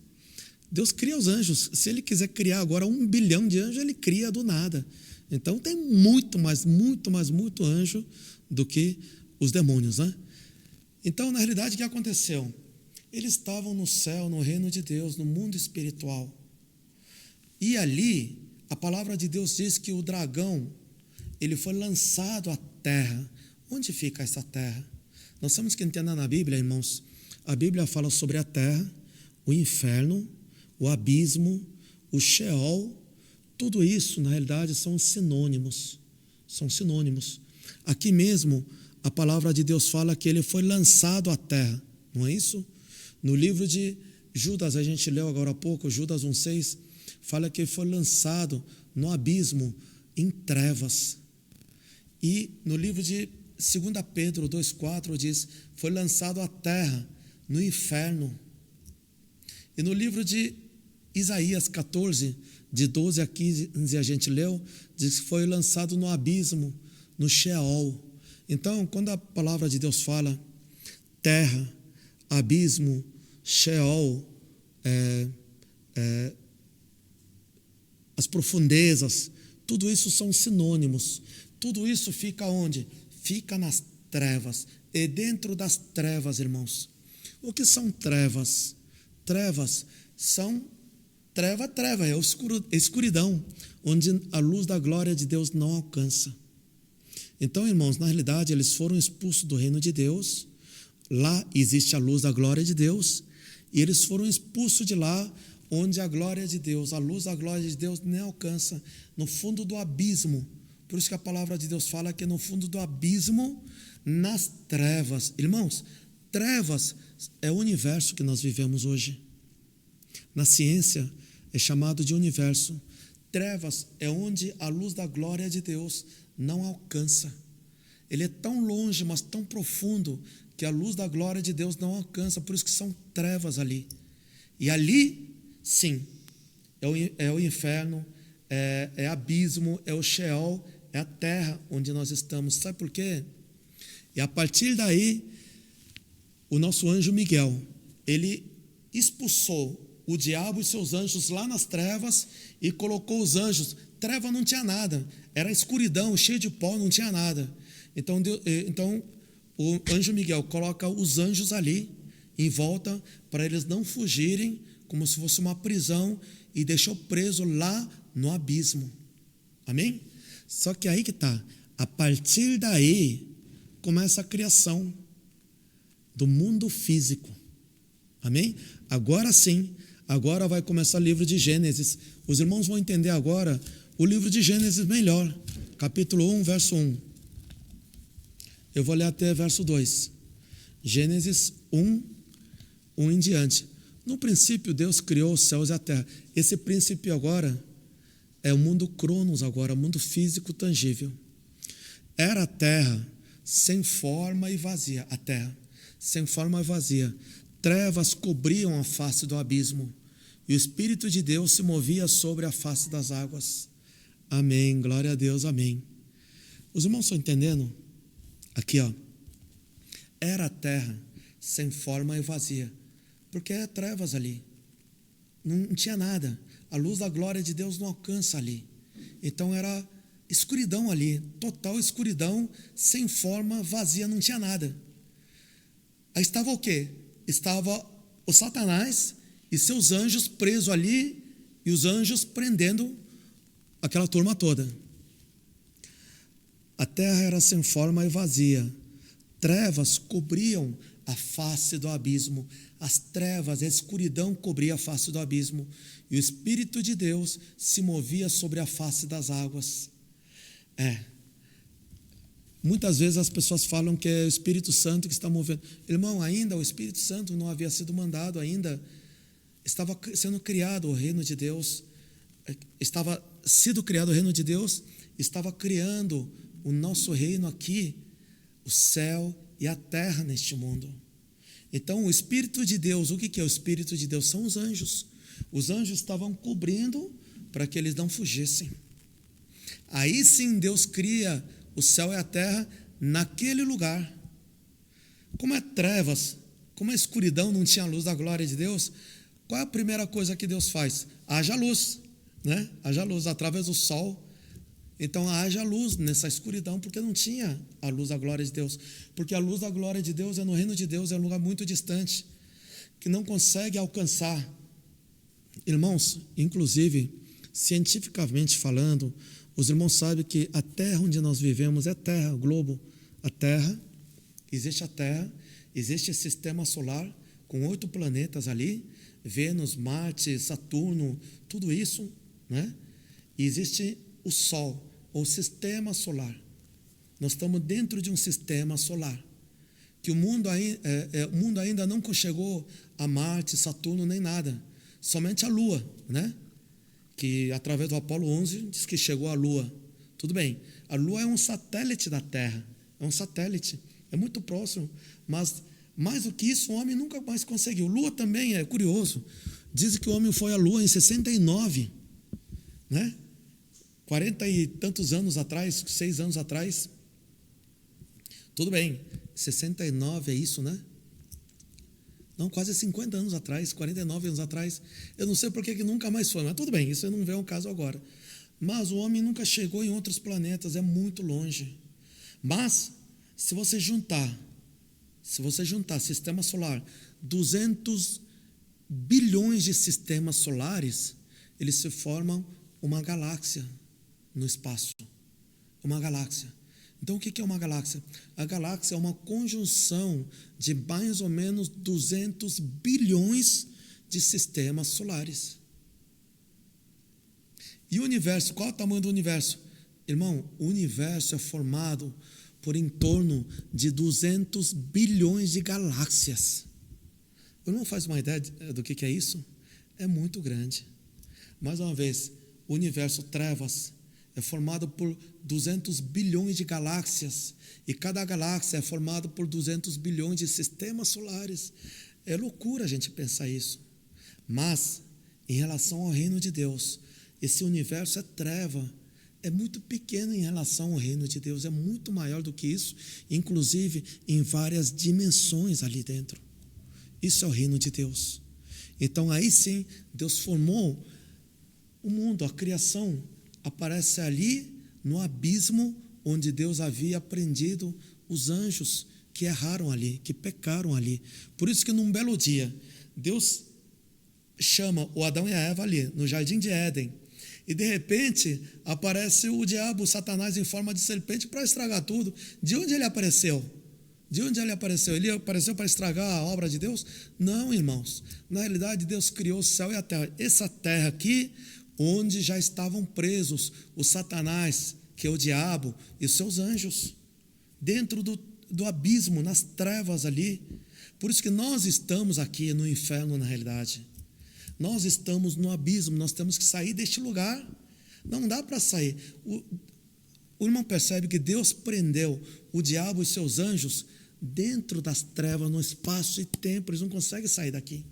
Deus cria os anjos. Se ele quiser criar agora 1 bilhão de anjos, ele cria do nada. Então tem muito anjo do que os demônios, né? Então, na realidade, o que aconteceu? Eles estavam no céu, no reino de Deus, no mundo espiritual. E ali, a palavra de Deus diz que o dragão, ele foi lançado à terra. Onde fica essa terra? Nós temos que entender na Bíblia, irmãos. A Bíblia fala sobre a terra, o inferno, o abismo, o Sheol. Tudo isso, na realidade, são sinônimos. São sinônimos. Aqui mesmo, a palavra de Deus fala que ele foi lançado à terra. Não é isso? No livro de Judas, a gente leu agora há pouco, Judas 1,6, fala que ele foi lançado no abismo, em trevas. E no livro de 2 Pedro 2,4 diz, foi lançado à terra, no inferno. E no livro de Isaías 14, de 12 a 15 a gente leu, diz que foi lançado no abismo, no Sheol. Então, quando a palavra de Deus fala terra, abismo, Sheol, as profundezas, tudo isso são sinônimos. Tudo isso fica onde? Fica nas trevas. E dentro das trevas, irmãos, o que são trevas? Trevas são treva, é escuridão, onde a luz da glória de Deus não alcança. Então, irmãos, na realidade, eles foram expulsos do reino de Deus. Lá existe a luz da glória de Deus, e eles foram expulsos de lá, onde a glória de Deus, a luz da glória de Deus nem alcança, no fundo do abismo. Por isso que a palavra de Deus fala que no fundo do abismo, nas trevas. Irmãos, trevas é o universo que nós vivemos hoje. Na ciência é chamado de universo. Trevas é onde a luz da glória de Deus não alcança. Ele é tão longe, mas tão profundo, que a luz da glória de Deus não alcança. Por isso que são trevas ali. E ali, sim, é o inferno, é abismo, é o Sheol, é a terra onde nós estamos. Sabe por quê? E a partir daí, o nosso anjo Miguel, ele expulsou o diabo e seus anjos lá nas trevas e colocou os anjos. Treva não tinha nada, era escuridão, cheio de pó, não tinha nada. Então o anjo Miguel coloca os anjos ali, em volta, para eles não fugirem, como se fosse uma prisão, e deixou preso lá no abismo. Amém? Só que aí que está, A partir daí, começa a criação do mundo físico. Amém? Agora sim, agora vai começar o livro de Gênesis. Os irmãos vão entender agora o livro de Gênesis melhor. Capítulo 1, verso 1. Eu vou ler até verso 2. Gênesis 1, 1 em diante. No princípio, Deus criou os céus e a terra. Esse princípio agora é o mundo cronos agora, o mundo físico tangível. Era a terra sem forma e vazia. A terra sem forma e vazia. Trevas cobriam a face do abismo, e o Espírito de Deus se movia sobre a face das águas. Amém, glória a Deus, amém. Os irmãos estão entendendo? Aqui, ó. Era a terra sem forma e vazia, porque é trevas ali. Não tinha nada. A luz da glória de Deus não alcança ali. Então era escuridão ali, total escuridão, sem forma, vazia, não tinha nada. Aí estava o quê? Estava o Satanás e seus anjos presos ali, e os anjos prendendo aquela turma toda. A terra era sem forma e vazia. Trevas cobriam a face do abismo. As trevas, a escuridão cobria a face do abismo. E o Espírito de Deus se movia sobre a face das águas. Muitas vezes as pessoas falam que é o Espírito Santo que está movendo. Irmão, ainda o Espírito Santo não havia sido mandado, ainda estava sendo criado o reino de Deus. Estava sido criado o reino de Deus, estava criando o nosso reino aqui, o céu e a terra neste mundo. Então, o Espírito de Deus, o que é o Espírito de Deus? São os anjos. Os anjos estavam cobrindo para que eles não fugissem. Aí sim Deus cria o céu e a terra naquele lugar. Como é trevas, como é escuridão, não tinha luz da glória de Deus, qual é a primeira coisa que Deus faz? Haja luz, né? Haja luz através do sol. Então haja luz nessa escuridão, porque não tinha a luz da glória de Deus. Porque a luz da glória de Deus é no reino de Deus, é um lugar muito distante, que não consegue alcançar. Irmãos, inclusive, cientificamente falando, os irmãos sabem que a terra onde nós vivemos é terra, o globo. A terra, existe esse sistema solar com 8 planetas ali, Vênus, Marte, Saturno, tudo isso, né? E existe o Sol, ou sistema solar. Nós estamos dentro de um sistema solar, que o mundo ainda não chegou a Marte, Saturno, nem nada, somente a Lua, né? Que através do Apolo 11 diz que chegou à Lua. Tudo bem, a Lua é um satélite da Terra, é um satélite, é muito próximo, mas mais do que isso o homem nunca mais conseguiu. Lua também é curioso, dizem que o homem foi à Lua em 69, né? 40 e tantos anos atrás, 6 anos atrás. Tudo bem, 69 é isso, né? Não, quase 50 anos atrás, 49 anos atrás. Eu não sei por que nunca mais foi, mas tudo bem, isso não vem ao caso agora. Mas o homem nunca chegou em outros planetas, é muito longe. Mas, se você juntar sistema solar, 200 bilhões de sistemas solares, eles se formam uma galáxia no espaço. Uma galáxia. Então, o que é uma galáxia? A galáxia é uma conjunção de mais ou menos 200 bilhões de sistemas solares. E o universo, qual é o tamanho do universo? Irmão, o universo é formado por em torno de 200 bilhões de galáxias. Eu não faço uma ideia do que é isso? É muito grande. Mais uma vez, o universo trevas é formado por 200 bilhões de galáxias, e cada galáxia é formada por 200 bilhões de sistemas solares. É loucura a gente pensar isso. Mas, em relação ao reino de Deus, esse universo é treva, é muito pequeno em relação ao reino de Deus, é muito maior do que isso, inclusive em várias dimensões ali dentro. Isso é o reino de Deus. Então, aí sim, Deus formou o mundo, a criação aparece ali no abismo onde Deus havia prendido os anjos que erraram ali, que pecaram ali. Por isso que num belo dia, Deus chama o Adão e a Eva ali, no jardim de Éden, E de repente aparece o diabo, o Satanás, em forma de serpente para estragar tudo. De onde ele apareceu? De onde ele apareceu? Ele apareceu para estragar a obra de Deus? Não, irmãos. Na realidade, Deus criou o céu e a terra. Essa terra aqui, onde já estavam presos o Satanás, que é o diabo, e os seus anjos, dentro do abismo, nas trevas ali. Por isso que nós estamos aqui no inferno, na realidade. Nós estamos no abismo, nós temos que sair deste lugar. Não dá para sair. O irmão percebe que Deus prendeu o diabo e seus anjos dentro das trevas, no espaço e tempo. Eles não conseguem sair daqui.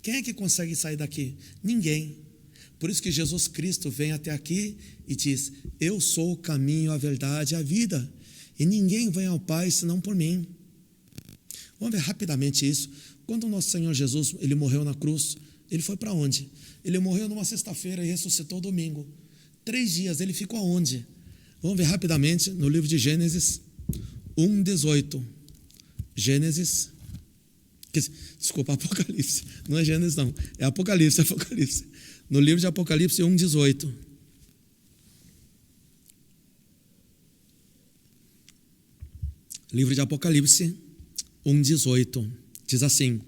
Quem é que consegue sair daqui? Ninguém. Por isso que Jesus Cristo vem até aqui e diz: eu sou o caminho, a verdade e a vida, e ninguém vem ao Pai senão por mim. Vamos ver rapidamente isso. Quando o nosso Senhor Jesus, ele morreu na cruz, ele foi para onde? Ele morreu numa sexta-feira e ressuscitou domingo. 3 dias, ele ficou aonde? Vamos ver rapidamente no livro de Gênesis 1:18. Gênesis, desculpa, Apocalipse. Não é Gênesis não, é Apocalipse. No livro de Apocalipse 1:18. Livro de Apocalipse 1:18. Diz assim: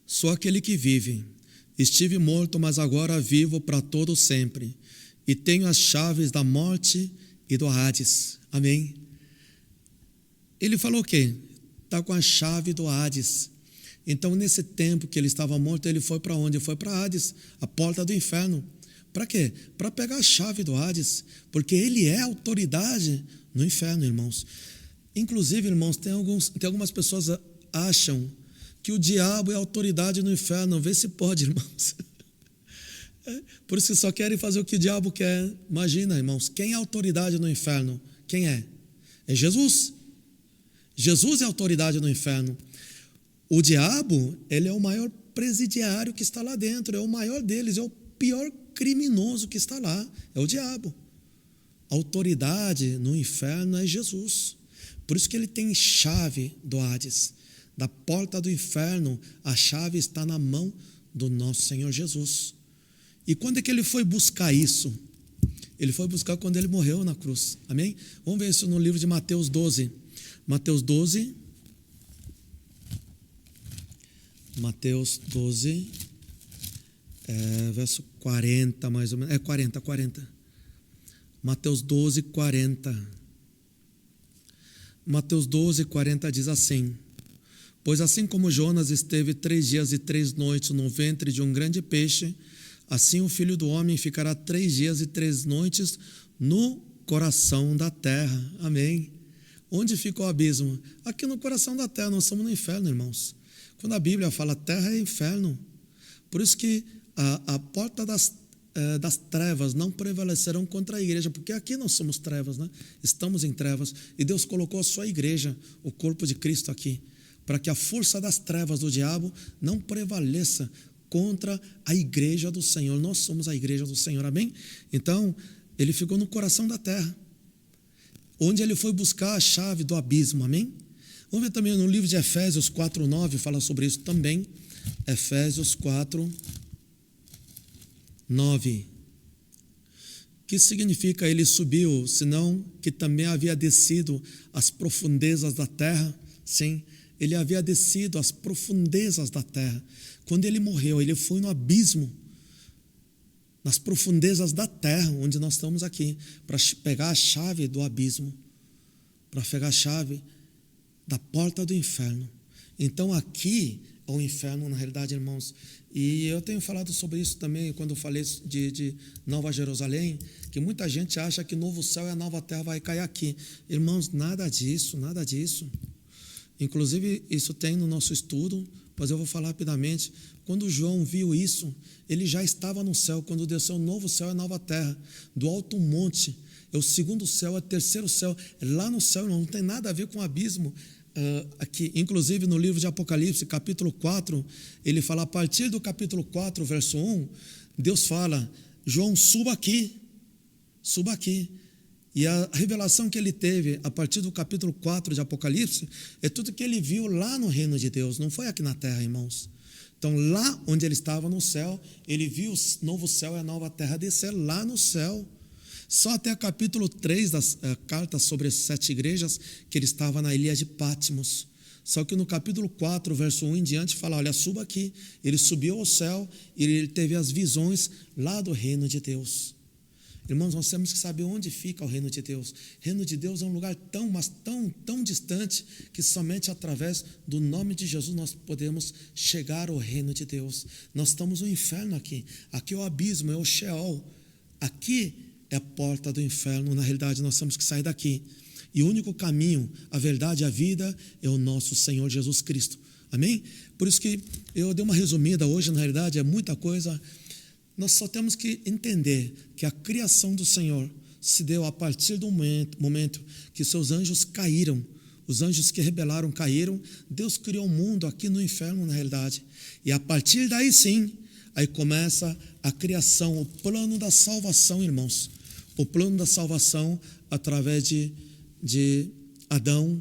sou aquele que vive. Estive morto, mas agora vivo para todo sempre. E tenho as chaves da morte e do Hades. Amém? Ele falou o quê? Está com a chave do Hades. Então, nesse tempo que ele estava morto, ele foi para onde? Ele foi para Hades, a porta do inferno. Para quê? Para pegar a chave do Hades. Porque ele é autoridade no inferno, irmãos. Inclusive, irmãos, tem algumas pessoas que acham que o diabo é autoridade no inferno. Vê se pode, irmãos. Por isso que só querem fazer o que o diabo quer. Imagina, irmãos, quem é autoridade no inferno? Quem é? É Jesus. Jesus é autoridade no inferno. O diabo, ele é o maior presidiário que está lá dentro, é o maior deles, é o pior criminoso que está lá, é o diabo. A autoridade no inferno é Jesus. Por isso que ele tem chave do Hades. Da porta do inferno, a chave está na mão do nosso Senhor Jesus. E quando é que ele foi buscar isso? Ele foi buscar quando ele morreu na cruz. Amém? Vamos ver isso no livro de Mateus 12. Mateus 12. Mateus 12, verso 40, mais ou menos. 40. Mateus 12, 40. Mateus 12, 40 diz assim: pois assim como Jonas esteve 3 dias e 3 noites no ventre de um grande peixe, assim o Filho do Homem ficará 3 dias e 3 noites no coração da terra. Amém? Onde fica o abismo? Aqui no coração da terra. Nós estamos no inferno, irmãos. Quando a Bíblia fala terra, é inferno. Por isso que a porta das trevas não prevalecerão contra a igreja, porque aqui nós somos trevas, né? Estamos em trevas, e Deus colocou a sua igreja, o corpo de Cristo aqui, para que a força das trevas do diabo não prevaleça contra a igreja do Senhor. Nós somos a igreja do Senhor, amém? Então, ele ficou no coração da terra, onde ele foi buscar a chave do abismo, amém? Vamos ver também no livro de Efésios 4:9, fala sobre isso também. Efésios 4:9. Que significa ele subiu, senão que também havia descido às profundezas da terra? Sim, ele havia descido às profundezas da terra. Quando ele morreu, ele foi no abismo, nas profundezas da terra, onde nós estamos aqui, para pegar a chave do abismo, para pegar a chave da porta do inferno. Então aqui é o inferno, na realidade, irmãos. E eu tenho falado sobre isso também quando eu falei de Nova Jerusalém, que muita gente acha que novo céu e a nova terra vai cair aqui. Irmãos, nada disso, nada disso. Inclusive, isso tem no nosso estudo, mas eu vou falar rapidamente. Quando João viu isso, ele já estava no céu, quando desceu o novo céu e a nova terra, do alto monte. É o segundo céu, é o terceiro céu. Lá no céu não tem nada a ver com o abismo. Aqui, inclusive no livro de Apocalipse, capítulo 4, ele fala, a partir do capítulo 4, verso 1, Deus fala, João, suba aqui. E a revelação que ele teve a partir do capítulo 4 de Apocalipse é tudo que ele viu lá no reino de Deus, não foi aqui na terra, irmãos. Então, lá onde ele estava no céu, ele viu o novo céu e a nova terra descer lá no céu. Só até o capítulo 3 das cartas sobre as 7 igrejas, que ele estava na ilha de Patmos. Só que no capítulo 4, verso 1 em diante, fala, olha, suba aqui. Ele subiu ao céu e ele teve as visões lá do reino de Deus. Irmãos, nós temos que saber onde fica o reino de Deus. O reino de Deus é um lugar tão, mas tão distante, que somente através do nome de Jesus nós podemos chegar ao reino de Deus. Nós estamos no inferno aqui. Aqui é o abismo, é o Sheol. Aqui é a porta do inferno. Na realidade, nós temos que sair daqui. E o único caminho, a verdade e a vida é o nosso Senhor Jesus Cristo. Amém? Por isso que eu dei uma resumida hoje, na realidade, é muita coisa. Nós só temos que entender que a criação do Senhor se deu a partir do momento que seus anjos caíram. Os anjos que rebelaram caíram. Deus criou o mundo aqui no inferno, na realidade. E a partir daí sim, aí começa a criação, o plano da salvação, irmãos. O plano da salvação através de Adão.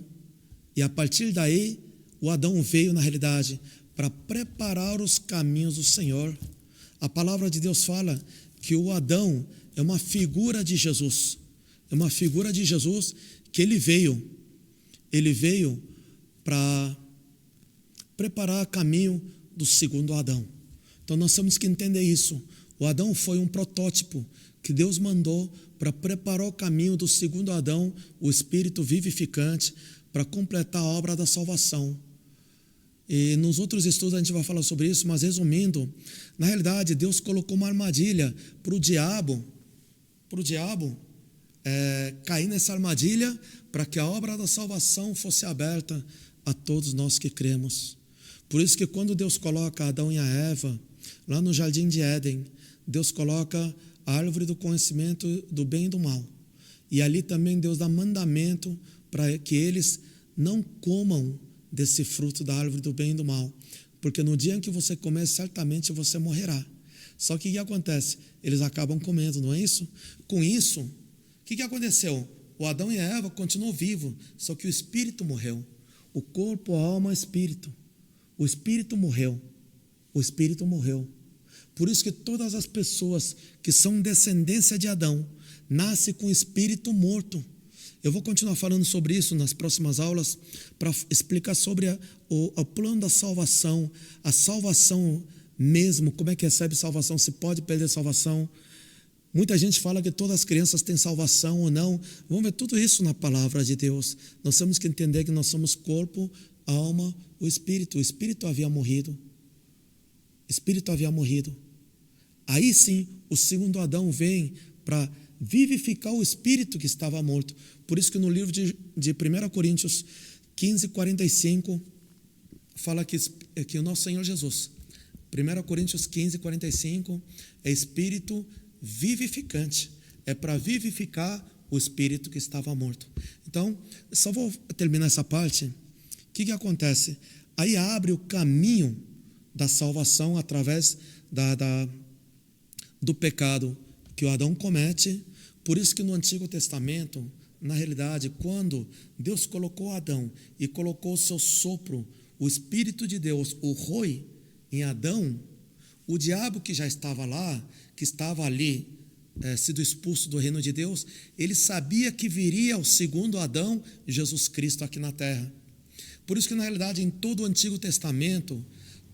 E a partir daí, o Adão veio, na realidade, para preparar os caminhos do Senhor. A palavra de Deus fala que o Adão é uma figura de Jesus. É uma figura de Jesus que ele veio. Ele veio para preparar o caminho do segundo Adão. Então nós temos que entender isso. O Adão foi um protótipo que Deus mandou para preparar o caminho do segundo Adão, o Espírito vivificante, para completar a obra da salvação. E nos outros estudos a gente vai falar sobre isso, mas resumindo, na realidade Deus colocou uma armadilha para o diabo cair nessa armadilha, para que a obra da salvação fosse aberta a todos nós que cremos. Por isso que quando Deus coloca Adão e a Eva, lá no jardim de Éden, Deus coloca a árvore do conhecimento do bem e do mal. E ali também Deus dá mandamento para que eles não comam desse fruto da árvore do bem e do mal, porque no dia em que você comer, certamente você morrerá. Só que o que acontece? Eles acabam comendo, não é isso? Com isso, o que aconteceu? O Adão e a Eva continuam vivos, só que o espírito morreu. O corpo, a alma, o espírito. O espírito morreu. O espírito morreu. Por isso que todas as pessoas que são descendência de Adão nascem com o espírito morto. Eu vou continuar falando sobre isso nas próximas aulas, para explicar sobre o plano da salvação, a salvação mesmo, como é que recebe salvação, se pode perder salvação. Muita gente fala que todas as crianças têm salvação ou não. Vamos ver tudo isso na palavra de Deus. Nós temos que entender que nós somos corpo, alma, o espírito. O espírito havia morrido. O espírito havia morrido. Aí sim, o segundo Adão vem para vivificar o espírito que estava morto. Por isso que no livro de 1 Coríntios 15, 45, fala que o nosso Senhor Jesus, 1 Coríntios 15, 45, é espírito vivificante. É para vivificar o espírito que estava morto. Então, só vou terminar essa parte. O que acontece? Aí abre o caminho da salvação através do pecado que o Adão comete. Por isso que no Antigo Testamento, na realidade, quando Deus colocou Adão e colocou o seu sopro, o Espírito de Deus, o Roi, em Adão, o diabo que já estava lá, que estava ali, sido expulso do reino de Deus, ele sabia que viria o segundo Adão, Jesus Cristo, aqui na terra. Por isso que, na realidade, em todo o Antigo Testamento,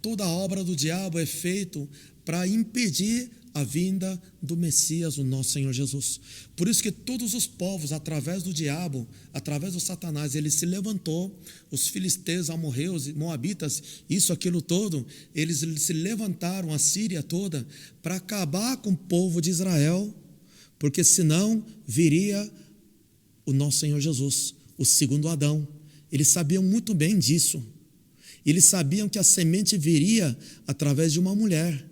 toda a obra do diabo é feita para impedir a vinda do Messias, o nosso Senhor Jesus. Por isso que todos os povos, através do diabo, através do Satanás, ele se levantou, os filisteus, amorreus, moabitas, isso, aquilo todo, eles se levantaram, a Síria toda, para acabar com o povo de Israel, porque senão viria o nosso Senhor Jesus, o segundo Adão. Eles sabiam muito bem disso. Eles sabiam que a semente viria através de uma mulher.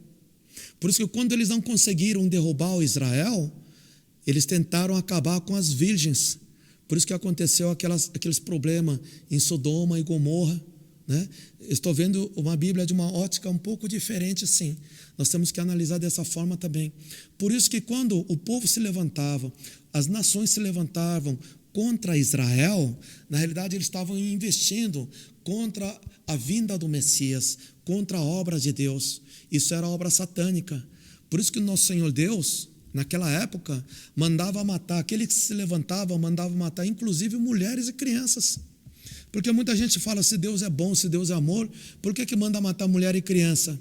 Por isso que quando eles não conseguiram derrubar o Israel, eles tentaram acabar com as virgens. Por isso que aconteceu aqueles problemas em Sodoma e Gomorra, né? Estou vendo uma Bíblia de uma ótica um pouco diferente, sim. Nós temos que analisar dessa forma também. Por isso que quando o povo se levantava, as nações se levantavam contra Israel, na realidade eles estavam investindo contra a vinda do Messias, contra a obra de Deus. Isso era obra satânica. Por isso que o nosso Senhor Deus, naquela época, mandava matar, aquele que se levantava, mandava matar, inclusive mulheres e crianças. Porque muita gente fala, se Deus é bom, se Deus é amor, por que manda matar mulher e criança?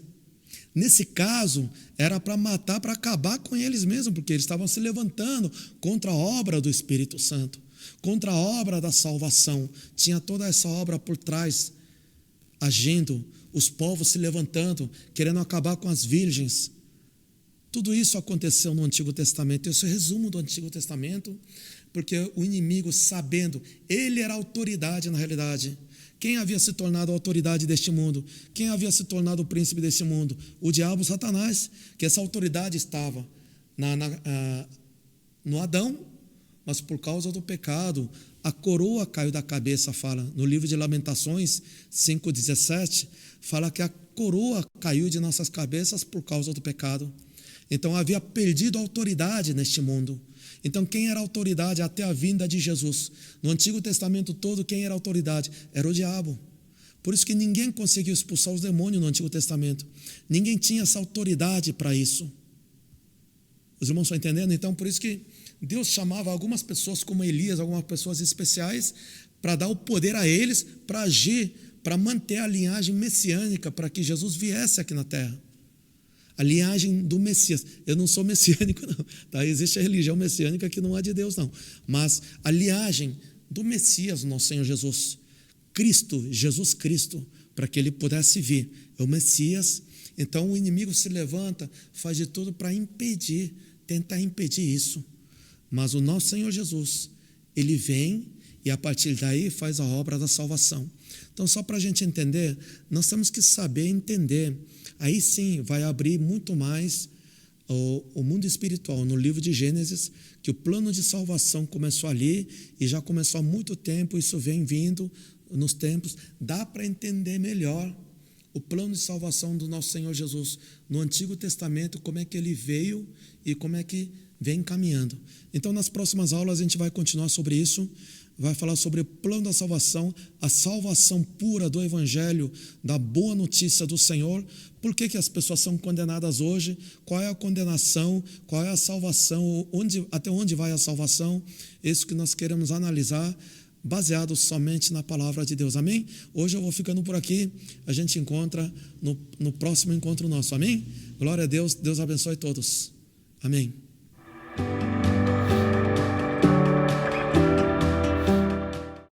Nesse caso, era para matar, para acabar com eles mesmos, porque eles estavam se levantando contra a obra do Espírito Santo, contra a obra da salvação. Tinha toda essa obra por trás, agindo, os povos se levantando, querendo acabar com as virgens. Tudo isso aconteceu no Antigo Testamento. Esse é o resumo do Antigo Testamento, porque o inimigo, sabendo, ele era autoridade na realidade. Quem havia se tornado a autoridade deste mundo? Quem havia se tornado o príncipe deste mundo? O diabo, Satanás, que essa autoridade estava no Adão, mas por causa do pecado, a coroa caiu da cabeça, fala. No livro de Lamentações 5,17, fala que a coroa caiu de nossas cabeças por causa do pecado. Então havia perdido a autoridade neste mundo. Então quem era autoridade até a vinda de Jesus? No Antigo Testamento todo, quem era autoridade? Era o diabo. Por isso que ninguém conseguiu expulsar os demônios no Antigo Testamento. Ninguém tinha essa autoridade para isso. Os irmãos estão entendendo? Então por isso que Deus chamava algumas pessoas como Elias, algumas pessoas especiais, para dar o poder a eles, para agir, para manter a linhagem messiânica, para que Jesus viesse aqui na terra. A linhagem do Messias. Eu não sou messiânico, não. Tá? Existe a religião messiânica que não é de Deus, não. Mas a linhagem do Messias, nosso Senhor Jesus. Cristo, Jesus Cristo, para que ele pudesse vir. É o Messias. Então o inimigo se levanta, faz de tudo para impedir, tentar impedir isso. Mas o nosso Senhor Jesus, ele vem e a partir daí faz a obra da salvação. Então, só para a gente entender, nós temos que saber entender. Aí sim vai abrir muito mais o mundo espiritual. No livro de Gênesis, que o plano de salvação começou ali e já começou há muito tempo, isso vem vindo nos tempos. Dá para entender melhor o plano de salvação do nosso Senhor Jesus no Antigo Testamento, como é que ele veio e como é que vem caminhando. Então, nas próximas aulas a gente vai continuar sobre isso. Vai falar sobre o plano da salvação, a salvação pura do Evangelho, da boa notícia do Senhor. Por que as pessoas são condenadas hoje? Qual é a condenação? Qual é a salvação? Até onde vai a salvação? Isso que nós queremos analisar, baseado somente na palavra de Deus. Amém? Hoje eu vou ficando por aqui. A gente encontra no próximo encontro nosso. Amém? Glória a Deus. Deus abençoe todos. Amém.